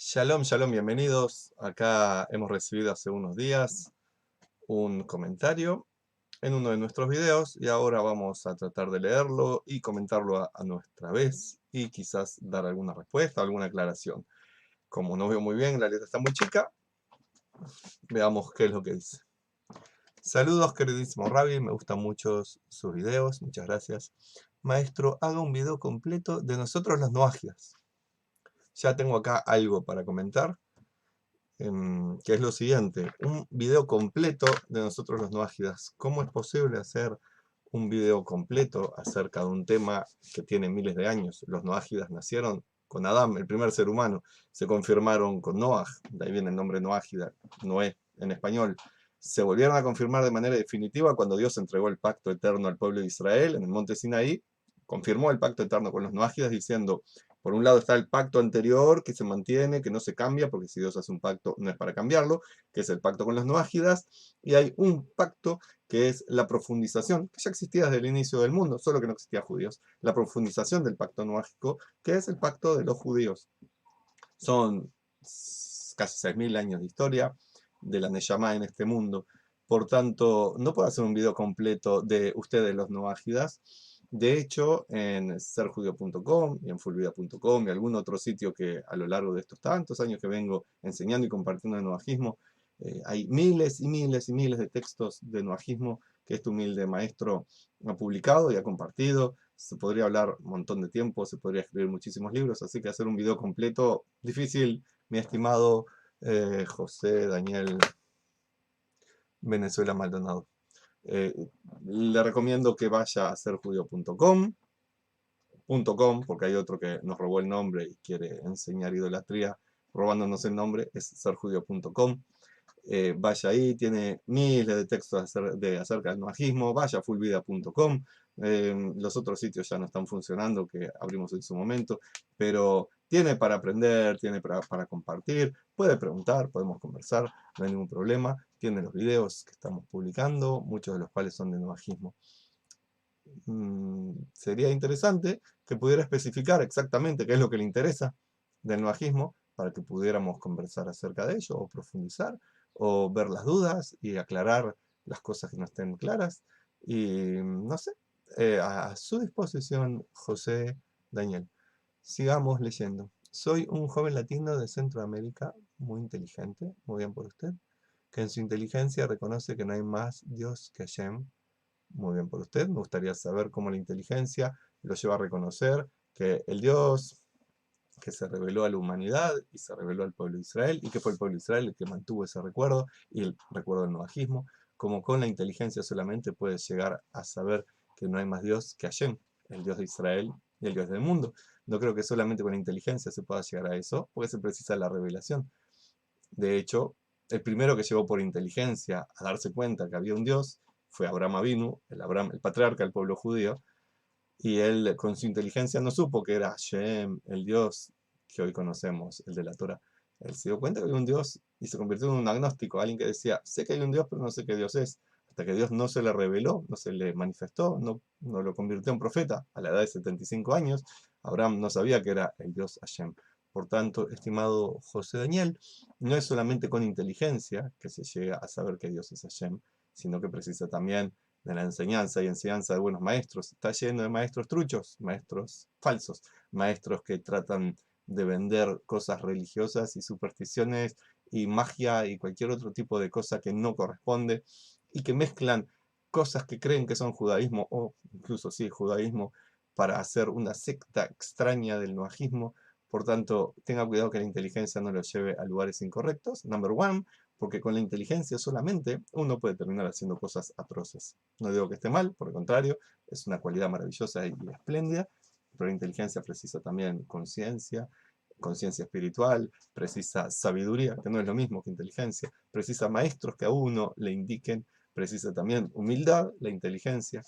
Shalom, shalom, bienvenidos. Acá hemos recibido hace unos días un comentario en uno de nuestros videos y ahora vamos a tratar de leerlo y comentarlo a nuestra vez y quizás dar alguna respuesta, alguna aclaración. Como no veo muy bien, la letra está muy chica, veamos qué es lo que dice. Saludos, queridísimo Rabbi, me gustan mucho sus videos, muchas gracias. Maestro, haga un video completo de nosotros los noajidas. Ya tengo acá algo para comentar. Que es lo siguiente, un video completo de nosotros los noágidas. ¿Cómo es posible hacer un video completo acerca de un tema que tiene miles de años? Los noágidas nacieron con Adán, el primer ser humano, se confirmaron con Noaj, de ahí viene el nombre noágida, Noé en español. Se volvieron a confirmar de manera definitiva cuando Dios entregó el pacto eterno al pueblo de Israel en el monte Sinaí, confirmó el pacto eterno con los noágidas diciendo: por un lado está el pacto anterior que se mantiene, que no se cambia, porque si Dios hace un pacto no es para cambiarlo, que es el pacto con los noágidas, y hay un pacto que es la profundización, que ya existía desde el inicio del mundo, solo que no existía judíos, la profundización del pacto noágico, que es el pacto de los judíos. Son casi 6.000 años de historia de la Neyamá en este mundo. Por tanto, no puedo hacer un video completo de ustedes los noágidas. De hecho, en serjudio.com y en fulvida.com y algún otro sitio que a lo largo de estos tantos años que vengo enseñando y compartiendo el noajismo, hay miles y miles y miles de textos de noajismo que este humilde maestro ha publicado y ha compartido. Se podría hablar un montón de tiempo, se podría escribir muchísimos libros, así que hacer un video completo, difícil, mi estimado José Daniel Venezuela Maldonado. Eh, Le recomiendo que vaya a serjudio.com, porque hay otro que nos robó el nombre y quiere enseñar idolatría robándonos el nombre, es serjudio.com. Vaya ahí, tiene miles de textos acerca del noajismo, vaya a fulvida.com. Los otros sitios ya no están funcionando, que abrimos en su momento, pero tiene para aprender, tiene para compartir, puede preguntar, podemos conversar, no hay ningún problema. Tiene los videos que estamos publicando, muchos de los cuales son de noajismo. Sería interesante que pudiera especificar exactamente qué es lo que le interesa del noajismo para que pudiéramos conversar acerca de ello o profundizar o ver las dudas y aclarar las cosas que no estén claras. Y no sé, a su disposición, José Daniel. Sigamos leyendo. Soy un joven latino de Centroamérica, muy inteligente, muy bien por usted, que en su inteligencia reconoce que no hay más Dios que Hashem. Muy bien por usted. Me gustaría saber cómo la inteligencia lo lleva a reconocer que el Dios que se reveló a la humanidad y se reveló al pueblo de Israel, y que fue el pueblo de Israel el que mantuvo ese recuerdo y el recuerdo del noajismo, como con la inteligencia solamente puede llegar a saber que no hay más Dios que Hashem, el Dios de Israel y el Dios del mundo. No creo que solamente con la inteligencia se pueda llegar a eso, porque se precisa la revelación. De hecho, el primero que llegó por inteligencia a darse cuenta que había un Dios fue Abraham Avinu, el patriarca del pueblo judío, y él con su inteligencia no supo que era Hashem, el Dios que hoy conocemos, el de la Torah. Él se dio cuenta que había un Dios y se convirtió en un agnóstico, alguien que decía, sé que hay un Dios, pero no sé qué Dios es. Hasta que Dios no se le reveló, no se le manifestó, no lo convirtió en profeta a la edad de 75 años. Abraham no sabía que era el Dios Hashem. Por tanto, estimado José Daniel, no es solamente con inteligencia que se llega a saber que Dios es Hashem, sino que precisa también de la enseñanza y enseñanza de buenos maestros. Está lleno de maestros truchos, maestros falsos, maestros que tratan de vender cosas religiosas y supersticiones y magia y cualquier otro tipo de cosa que no corresponde y que mezclan cosas que creen que son judaísmo o incluso sí judaísmo para hacer una secta extraña del noajismo. Por tanto, tenga cuidado que la inteligencia no lo lleve a lugares incorrectos. Number one, porque con la inteligencia solamente uno puede terminar haciendo cosas atroces. No digo que esté mal, por el contrario, es una cualidad maravillosa y espléndida, pero la inteligencia precisa también conciencia, conciencia espiritual, precisa sabiduría, que no es lo mismo que inteligencia, precisa maestros que a uno le indiquen, precisa también humildad, la inteligencia.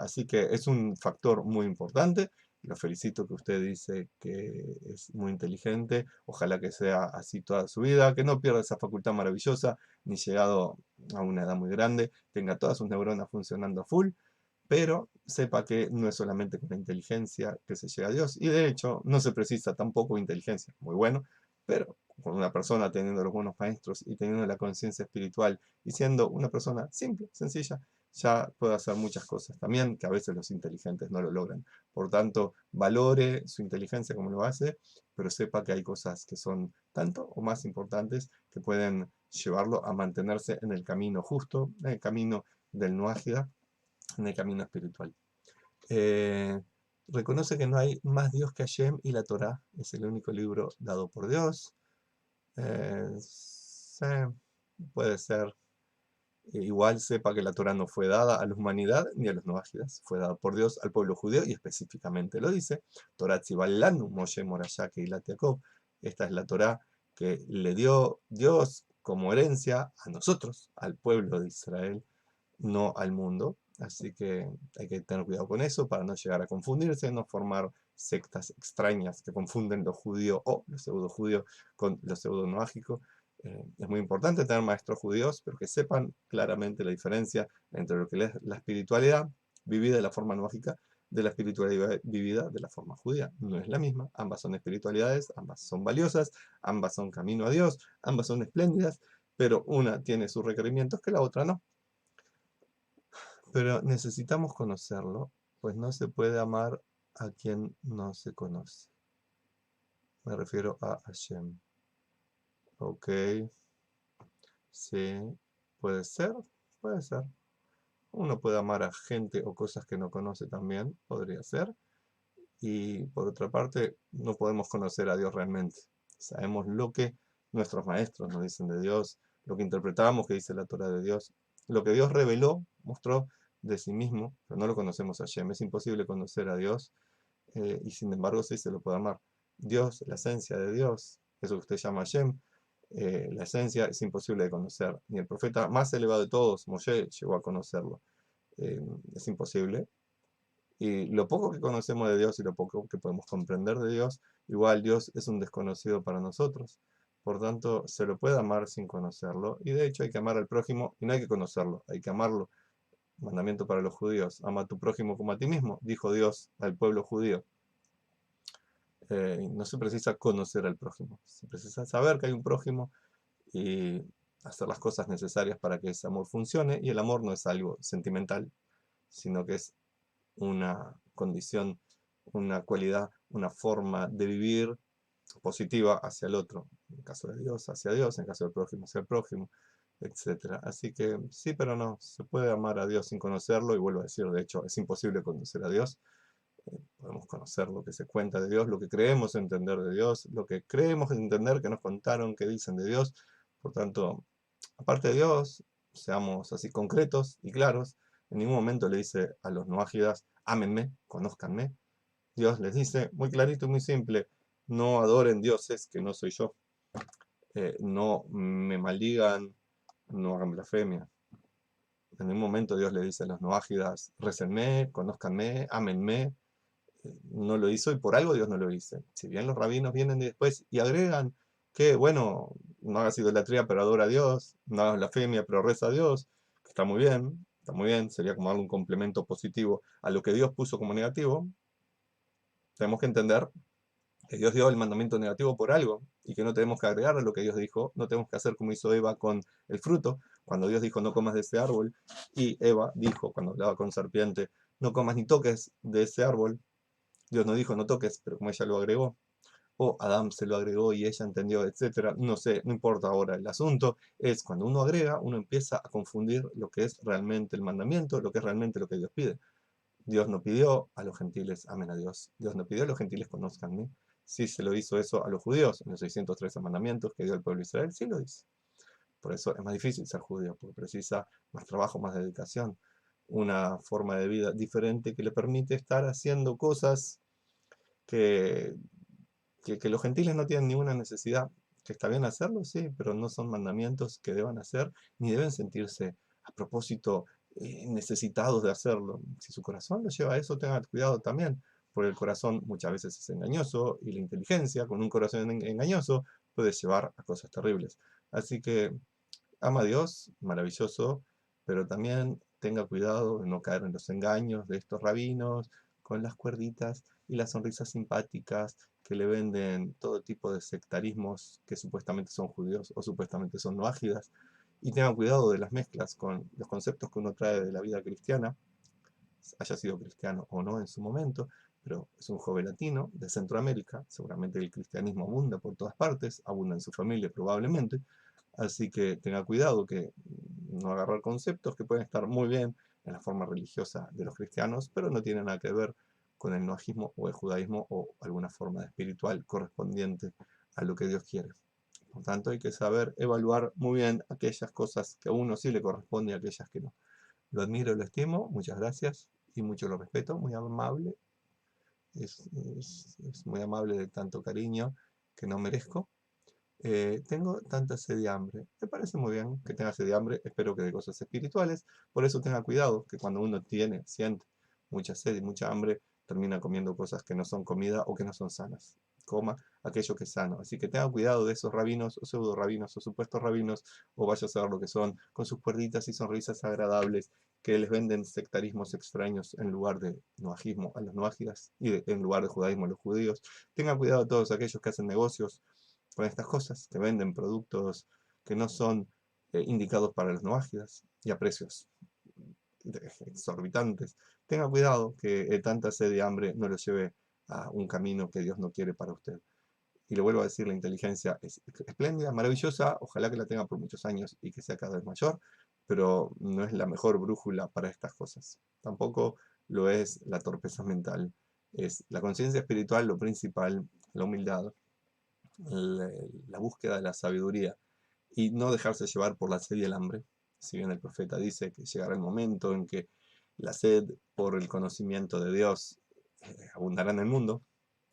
Así que es un factor muy importante. Lo felicito que usted dice que es muy inteligente. Ojalá que sea así toda su vida, que no pierda esa facultad maravillosa, ni llegado a una edad muy grande, tenga todas sus neuronas funcionando a full, pero sepa que no es solamente con la inteligencia que se llega a Dios. Y de hecho, no se precisa tampoco inteligencia. Muy bueno, Pero con una persona teniendo los buenos maestros y teniendo la conciencia espiritual y siendo una persona simple, sencilla, ya puede hacer muchas cosas también que a veces los inteligentes no lo logran. Por tanto, valore su inteligencia como lo hace, pero sepa que hay cosas que son tanto o más importantes que pueden llevarlo a mantenerse en el camino justo, en el camino del no ágida, en el camino espiritual. Eh, Reconoce que no hay más Dios que Hashem y la Torá es el único libro dado por Dios. Sí, puede ser. Igual sepa que la Torá no fue dada a la humanidad ni a los noágidas, fue dada por Dios al pueblo judío y específicamente lo dice. Torá Tzibalanu, Moshe Morashá Keilat Jacob. Esta es la Torá que le dio Dios como herencia a nosotros, al pueblo de Israel, no al mundo. Así que hay que tener cuidado con eso para no llegar a confundirse, no formar sectas extrañas que confunden lo judío o lo pseudo judío con lo pseudo noágico. Es muy importante tener maestros judíos, pero que sepan claramente la diferencia entre lo que es la espiritualidad vivida de la forma noágica de la espiritualidad vivida de la forma judía. No es la misma, ambas son espiritualidades, ambas son valiosas, ambas son camino a Dios, ambas son espléndidas, pero una tiene sus requerimientos que la otra no. Pero necesitamos conocerlo, pues no se puede amar a quien no se conoce. Me refiero a Hashem. Ok, sí, puede ser, puede ser. Uno puede amar a gente o cosas que no conoce también, podría ser. Y por otra parte, no podemos conocer a Dios realmente. Sabemos lo que nuestros maestros nos dicen de Dios, lo que interpretamos que dice la Torah de Dios, lo que Dios reveló, mostró de sí mismo, pero no lo conocemos a Hashem. Es imposible conocer a Dios y sin embargo sí se lo puede amar. Dios, la esencia de Dios, eso que usted llama Hashem, la esencia es imposible de conocer. Ni el profeta más elevado de todos, Moshe, llegó a conocerlo. Es imposible. Y lo poco que conocemos de Dios y lo poco que podemos comprender de Dios, igual Dios es un desconocido para nosotros. Por tanto, se lo puede amar sin conocerlo. Y de hecho hay que amar al prójimo y no hay que conocerlo, hay que amarlo. Mandamiento para los judíos, ama a tu prójimo como a ti mismo, dijo Dios al pueblo judío. No se precisa conocer al prójimo, se precisa saber que hay un prójimo y hacer las cosas necesarias para que ese amor funcione. Y el amor no es algo sentimental, sino que es una condición, una cualidad, una forma de vivir positiva hacia el otro. En el caso de Dios, hacia Dios, en el caso del prójimo, hacia el prójimo, etc. Así que sí, pero no, se puede amar a Dios sin conocerlo, y vuelvo a decir, de hecho, es imposible conocer a Dios. Podemos conocer lo que se cuenta de Dios, lo que creemos entender de Dios, lo que creemos entender que nos contaron, que dicen de Dios. Por tanto, aparte de Dios, seamos así concretos y claros. En ningún momento le dice a los noágidas, ámenme, conózcanme. Dios les dice, muy clarito y muy simple, no adoren dioses que no soy yo. No me maldigan, no hagan blasfemia. En ningún momento Dios le dice a los noágidas, récenme, conózcanme, ámenme. No lo hizo y por algo Dios no lo dice. Si bien los rabinos vienen después y agregan que, bueno, no hagas idolatría pero adora a Dios, no hagas blasfemia pero reza a Dios, que está muy bien, sería como darle un complemento positivo a lo que Dios puso como negativo. Tenemos que entender que Dios dio el mandamiento negativo por algo y que no tenemos que agregar a lo que Dios dijo, no tenemos que hacer como hizo Eva con el fruto, cuando Dios dijo no comas de ese árbol, y Eva dijo cuando hablaba con serpiente, no comas ni toques de ese árbol. Dios no dijo no toques, pero como ella lo agregó, o Adán se lo agregó y ella entendió, etcétera. No sé, no importa ahora. El asunto es cuando uno agrega, uno empieza a confundir lo que es realmente el mandamiento, lo que es realmente lo que Dios pide. Dios no pidió a los gentiles amen a Dios. Dios no pidió a los gentiles conozcanme. Sí se lo hizo eso a los judíos en los 613 mandamientos que dio el pueblo de Israel, sí lo dice. Por eso es más difícil ser judío, porque precisa más trabajo, más dedicación, una forma de vida diferente que le permite estar haciendo cosas que que los gentiles no tienen ninguna necesidad, que está bien hacerlo, sí, pero no son mandamientos que deban hacer, ni deben sentirse a propósito necesitados de hacerlo. Si su corazón lo lleva a eso, tengan cuidado también, porque el corazón muchas veces es engañoso y la inteligencia con un corazón engañoso puede llevar a cosas terribles. Así que ama a Dios, maravilloso, pero también tenga cuidado de no caer en los engaños de estos rabinos con las cuerditas y las sonrisas simpáticas que le venden todo tipo de sectarismos que supuestamente son judíos o supuestamente son noágidas, y tengan cuidado de las mezclas con los conceptos que uno trae de la vida cristiana, haya sido cristiano o no en su momento, pero es un joven latino de Centroamérica, seguramente el cristianismo abunda por todas partes, abunda en su familia probablemente, así que tenga cuidado que no agarrar conceptos que pueden estar muy bien en la forma religiosa de los cristianos, pero no tienen nada que ver con el noajismo o el judaísmo o alguna forma de espiritual correspondiente a lo que Dios quiere. Por tanto, hay que saber evaluar muy bien aquellas cosas que a uno sí le corresponde y aquellas que no. Lo admiro, lo estimo, muchas gracias y mucho lo respeto, muy amable, es muy amable de tanto cariño que no merezco. Tengo tanta sed y hambre. Me parece muy bien que tenga sed y hambre, espero que de cosas espirituales, por eso tenga cuidado, que cuando uno siente mucha sed y mucha hambre, termina comiendo cosas que no son comida o que no son sanas. Coma aquello que es sano. Así que tenga cuidado de esos rabinos o pseudo rabinos o supuestos rabinos, o vaya a saber lo que son, con sus cuerditas y sonrisas agradables, que les venden sectarismos extraños en lugar de noajismo a los noágidas y en lugar de judaísmo a los judíos. Tenga cuidado de todos aquellos que hacen negocios con estas cosas, que venden productos que no son indicados para los noágidas y a precios exorbitantes. Tenga cuidado que tanta sed y hambre no lo lleve a un camino que Dios no quiere para usted. Y le vuelvo a decir, la inteligencia es espléndida, maravillosa, ojalá que la tenga por muchos años y que sea cada vez mayor, pero no es la mejor brújula para estas cosas. Tampoco lo es la torpeza mental. Es la conciencia espiritual lo principal, la humildad, la, la búsqueda de la sabiduría y no dejarse llevar por la sed y el hambre. Si bien el profeta dice que llegará el momento en que la sed por el conocimiento de Dios abundará en el mundo,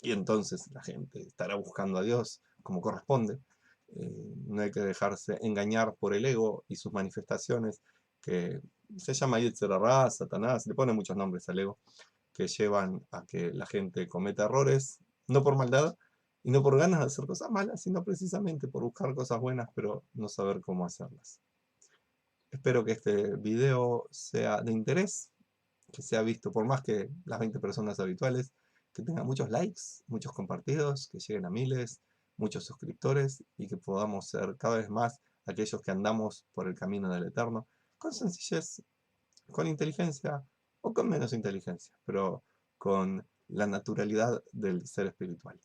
y entonces la gente estará buscando a Dios como corresponde. No hay que dejarse engañar por el ego y sus manifestaciones, que se llama Yetzer Hará, Satanás, le pone muchos nombres al ego, que llevan a que la gente cometa errores, no por maldad, y no por ganas de hacer cosas malas, sino precisamente por buscar cosas buenas, pero no saber cómo hacerlas. Espero que este video sea de interés, que sea visto por más que las 20 personas habituales, que tenga muchos likes, muchos compartidos, que lleguen a miles, muchos suscriptores y que podamos ser cada vez más aquellos que andamos por el camino del Eterno, con sencillez, con inteligencia o con menos inteligencia, pero con la naturalidad del ser espiritual.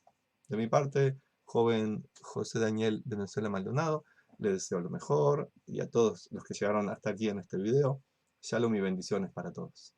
De mi parte, joven José Daniel Venezuela Maldonado, le deseo lo mejor y a todos los que llegaron hasta aquí en este video, shalom y bendiciones para todos.